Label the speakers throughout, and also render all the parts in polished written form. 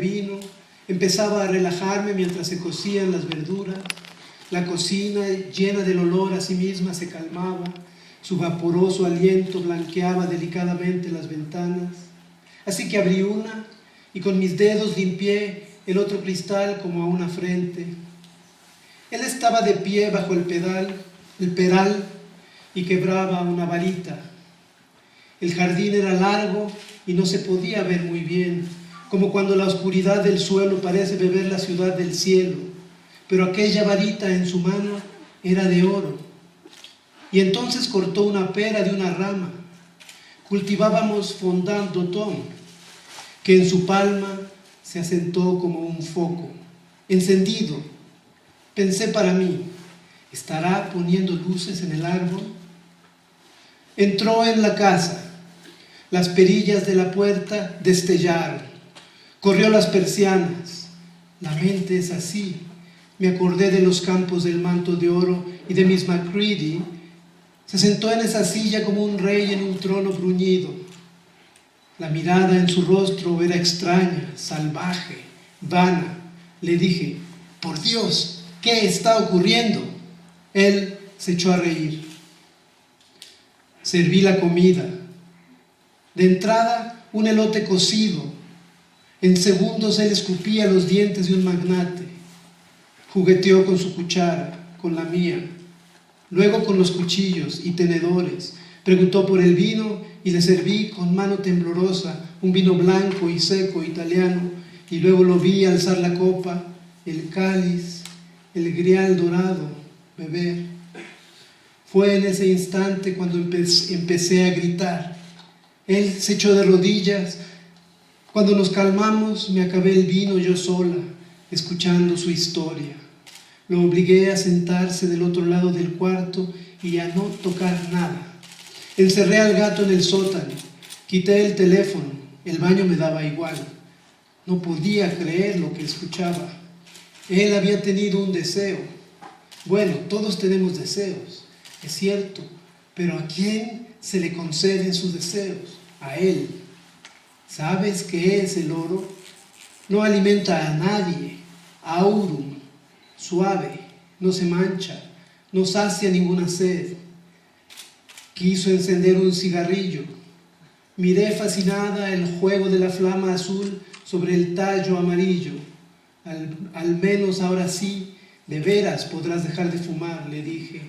Speaker 1: vino, empezaba a relajarme mientras se cocían las verduras. La cocina, llena del olor a sí misma, se calmaba. Su vaporoso aliento blanqueaba delicadamente las ventanas. Así que abrí una y con mis dedos limpié el otro cristal como a una frente. Él estaba de pie bajo el peral y quebraba una varita. El jardín era largo y no se podía ver muy bien, como cuando la oscuridad del suelo parece beber la ciudad del cielo, pero aquella varita en su mano era de oro. Y entonces cortó una pera de una rama. Cultivábamos fondant d'automne, que en su palma se asentó como un foco, encendido. Pensé para mí, ¿estará poniendo luces en el árbol? Entró en la casa. Las perillas de la puerta destellaron. Corrió las persianas. La mente es así. Me acordé de los campos del manto de oro y de Miss Macready. Se sentó en esa silla como un rey en un trono bruñido. La mirada en su rostro era extraña, salvaje, vana. Le dije, por Dios, ¿qué está ocurriendo? Él se echó a reír. Serví la comida. De entrada, un elote cocido. En segundos él escupía los dientes de un magnate. Jugueteó con su cuchara, con la mía. Luego con los cuchillos y tenedores. Preguntó por el vino y le serví con mano temblorosa un vino blanco y seco italiano. Y luego lo vi alzar la copa, el cáliz, el grial dorado, beber. Fue en ese instante cuando empecé a gritar. Él se echó de rodillas. Cuando nos calmamos, me acabé el vino yo sola, escuchando su historia. Lo obligué a sentarse del otro lado del cuarto y a no tocar nada. Encerré al gato en el sótano. Quité el teléfono. El baño me daba igual. No podía creer lo que escuchaba. Él había tenido un deseo. Bueno, todos tenemos deseos, es cierto, pero ¿a quién se le conceden sus deseos? A él. ¿Sabes qué es el oro? No alimenta a nadie. Aurum, suave, no se mancha, no sacia ninguna sed. Quiso encender un cigarrillo. Miré fascinada el juego de la flama azul sobre el tallo amarillo. Al menos ahora sí, de veras podrás dejar de fumar, le dije.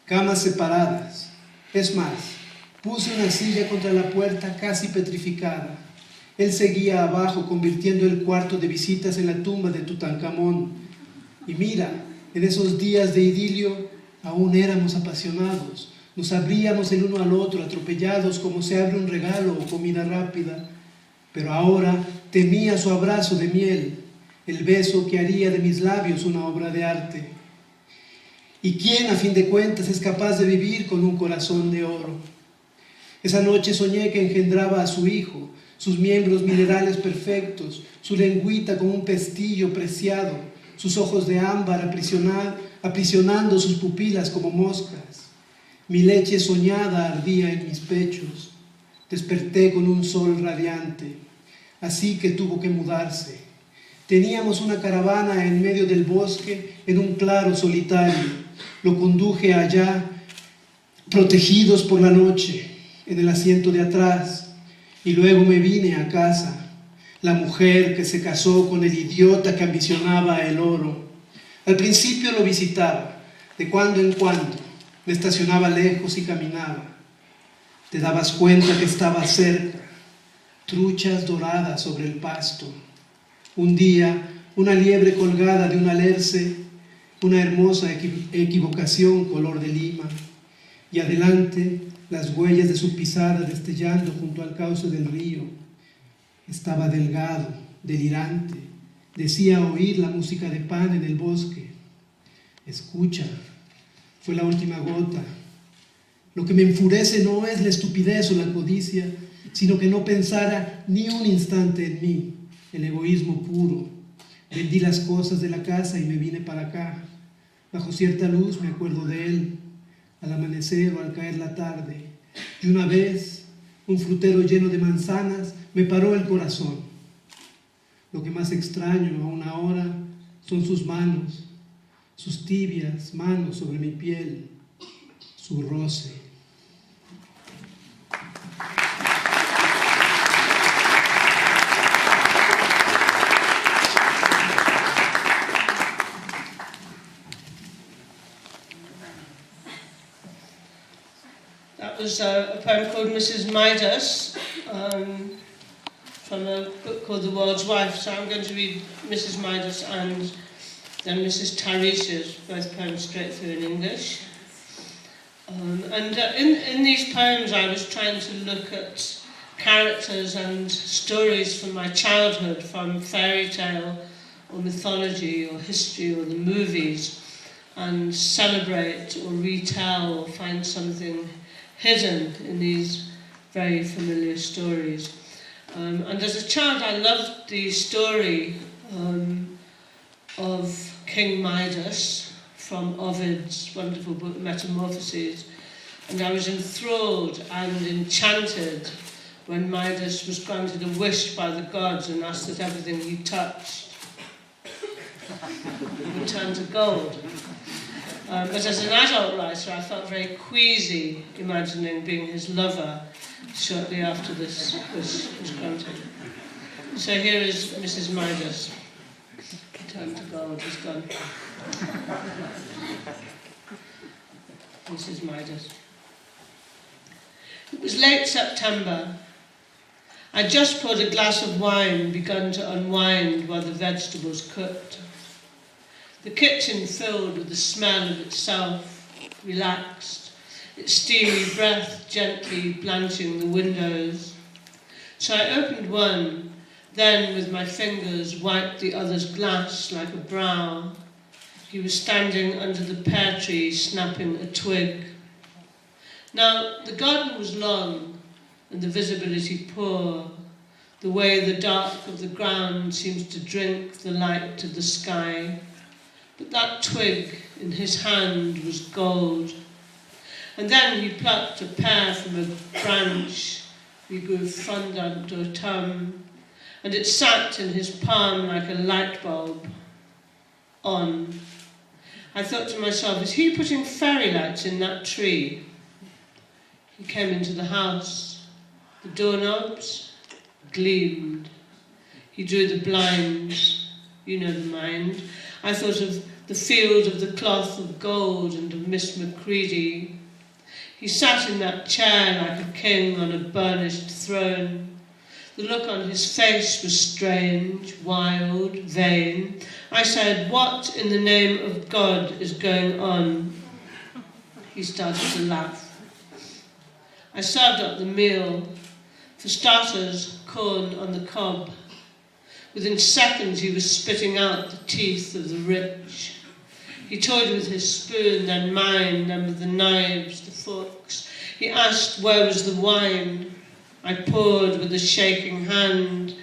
Speaker 1: Camas separadas. Es más, puse una silla contra la puerta casi petrificada. Él seguía abajo, convirtiendo el cuarto de visitas en la tumba de Tutankamón. Y mira, en esos días de idilio aún éramos apasionados. Nos abríamos el uno al otro, atropellados como se abre un regalo o comida rápida. Pero ahora temía su abrazo de miel, el beso que haría de mis labios una obra de arte. ¿Y quién, a fin de cuentas, es capaz de vivir con un corazón de oro? Esa noche soñé que engendraba a su hijo, sus miembros minerales perfectos, su lengüita como un pestillo preciado, sus ojos de ámbar aprisionando sus pupilas como moscas. Mi leche soñada ardía en mis pechos. Desperté con un sol radiante, así que tuvo que mudarse. Teníamos una caravana en medio del bosque, en un claro solitario. Lo conduje allá, protegidos por la noche, en el asiento de atrás, y luego me vine a casa, la mujer que se casó con el idiota que ambicionaba el oro. Al principio lo visitaba, de cuando en cuando, me estacionaba lejos y caminaba. Te dabas cuenta que estaba cerca, truchas doradas sobre el pasto. Un día, una liebre colgada de un alerce, una hermosa equivocación color de lima, y adelante las huellas de su pisada destellando junto al cauce del río. Estaba delgado, delirante, decía oír la música de Pan en el bosque. Escucha, fue la última gota. Lo que me enfurece no es la estupidez o la codicia, sino que no pensara ni un instante en mí, el egoísmo puro. Vendí las cosas de la casa y me vine para acá. Bajo cierta luz me acuerdo de él, al amanecer o al caer la tarde. Y una vez, un frutero lleno de manzanas me paró el corazón. Lo que más extraño aún ahora son sus manos, sus tibias manos sobre mi piel, su roce.
Speaker 2: That was a poem called Mrs. Midas, from a book called The World's Wife. So I'm going to read Mrs. Midas and then Mrs. Tarisha's, both poems straight through in English. In these poems I was trying to look at characters and stories from my childhood, from fairy tale or mythology or history or the movies, and celebrate or retell or find something hidden in these very familiar stories. And as a child I loved the story of King Midas from Ovid's wonderful book Metamorphoses, and I was enthralled and enchanted when Midas was granted a wish by the gods and asked that everything he touched would turn to gold. But as an adult writer, I felt very queasy imagining being his lover shortly after this wish was granted. So here is Mrs. Midas. Turn to gold, he's gone. Mrs. Midas. It was late September. I just poured a glass of wine and begun to unwind while the vegetables cooked. The kitchen filled with the smell of itself, relaxed, its steamy breath gently blanching the windows. So I opened one, then with my fingers wiped the other's glass like a brow. He was standing under the pear tree snapping a twig. Now, the garden was long and the visibility poor, the way the dark of the ground seems to drink the light of the sky. But that twig in his hand was gold. And then he plucked a pear from a branch. We grew fondant d'automne, and it sat in his palm like a light bulb. On. I thought to myself, is he putting fairy lights in that tree? He came into the house. The doorknobs gleamed. He drew the blinds. You know the mind. I thought of the field of the cloth of gold and of Miss Macready. He sat in that chair like a king on a burnished throne. The look on his face was strange, wild, vain. I said, "What in the name of God is going on?" He started to laugh. I served up the meal. For starters, corn on the cob. Within seconds he was spitting out the teeth of the rich. He toyed with his spoon, then mine, then with the knives, the forks. He asked where was the wine. I poured with a shaking hand,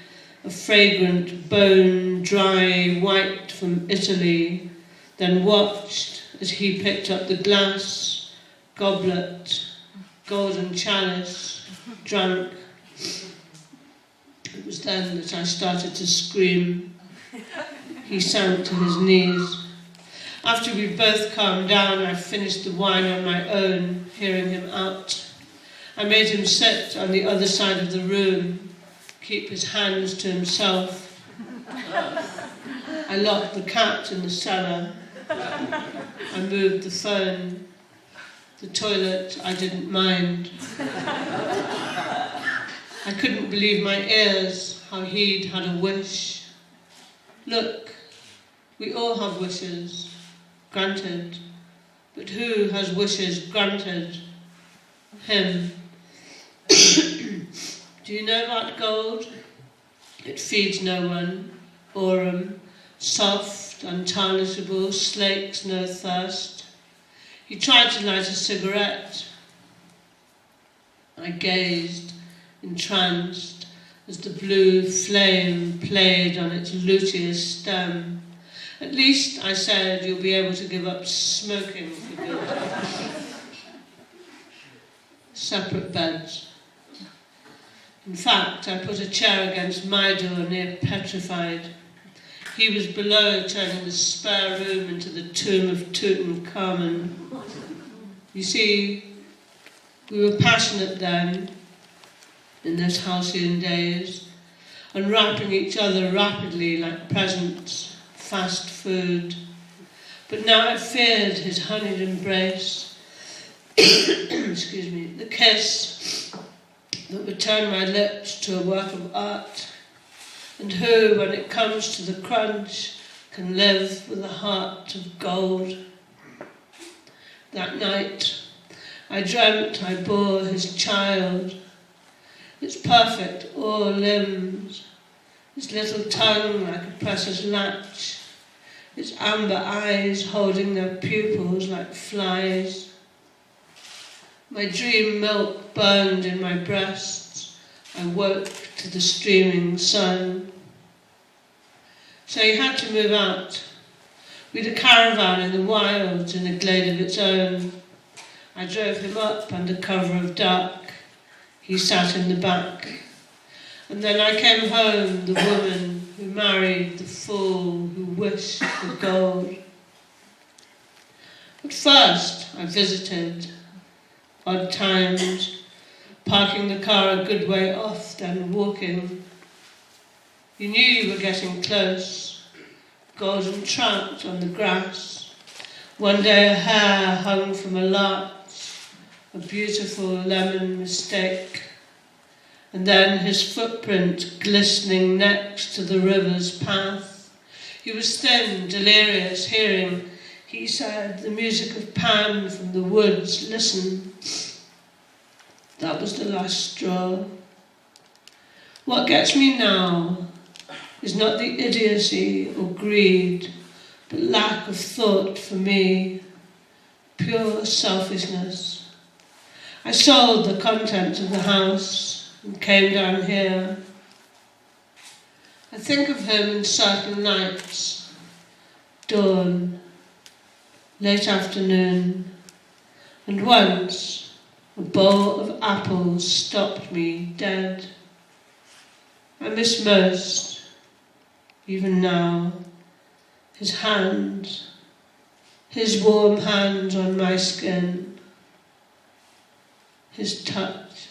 Speaker 2: a fragrant bone, dry, white from Italy, then watched as he picked up the glass, goblet, golden chalice, drank. It was then that I started to scream. He sank to his knees. After we both calmed down, I finished the wine on my own, hearing him out. I made him sit on the other side of the room, keep his hands to himself. I locked the cat in the cellar. I moved the phone. The toilet I didn't mind. I couldn't believe my ears, how he'd had a wish. Look, we all have wishes, granted. But who has wishes granted? Him. Do you know about gold? It feeds no one. Aurum, soft, untarnishable, slakes no thirst. He tried to light a cigarette. I gazed, entranced, as the blue flame played on its luteous stem. At least, I said, you'll be able to give up smoking for good. Separate beds. In fact, I put a chair against my door, near petrified. He was below, turning the spare room into the tomb of Tutankhamun. You see, we were passionate then, in those halcyon days, unwrapping each other rapidly like presents, fast food. But now I feared his honeyed embrace, excuse me, the kiss that would turn my lips to a work of art, and who, when it comes to the crunch, can live with a heart of gold. That night, I dreamt I bore his child, its perfect all limbs, its little tongue like a presser's latch, its amber eyes holding their pupils like flies. My dream milk burned in my breasts. I woke to the streaming sun. So he had to move out. We'd a caravan in the wilds in a glade of its own. I drove him up under cover of dark. He sat in the back. And then I came home, the woman who married the fool who wished for gold. At first I visited, odd times, parking the car a good way off, then walking. You knew you were getting close, golden trout on the grass. One day a hare hung from a larch, a beautiful lemon mistake. And then his footprint glistening next to the river's path. He was thin, delirious, hearing, he said, the music of Pan from the woods. Listen. That was the last straw. What gets me now is not the idiocy or greed, but lack of thought for me, pure selfishness. I sold the contents of the house and came down here. I think of him in certain nights, dawn, late afternoon, and once a bowl of apples stopped me dead. I miss most, even now, his hands, his warm hands on my skin, his touch.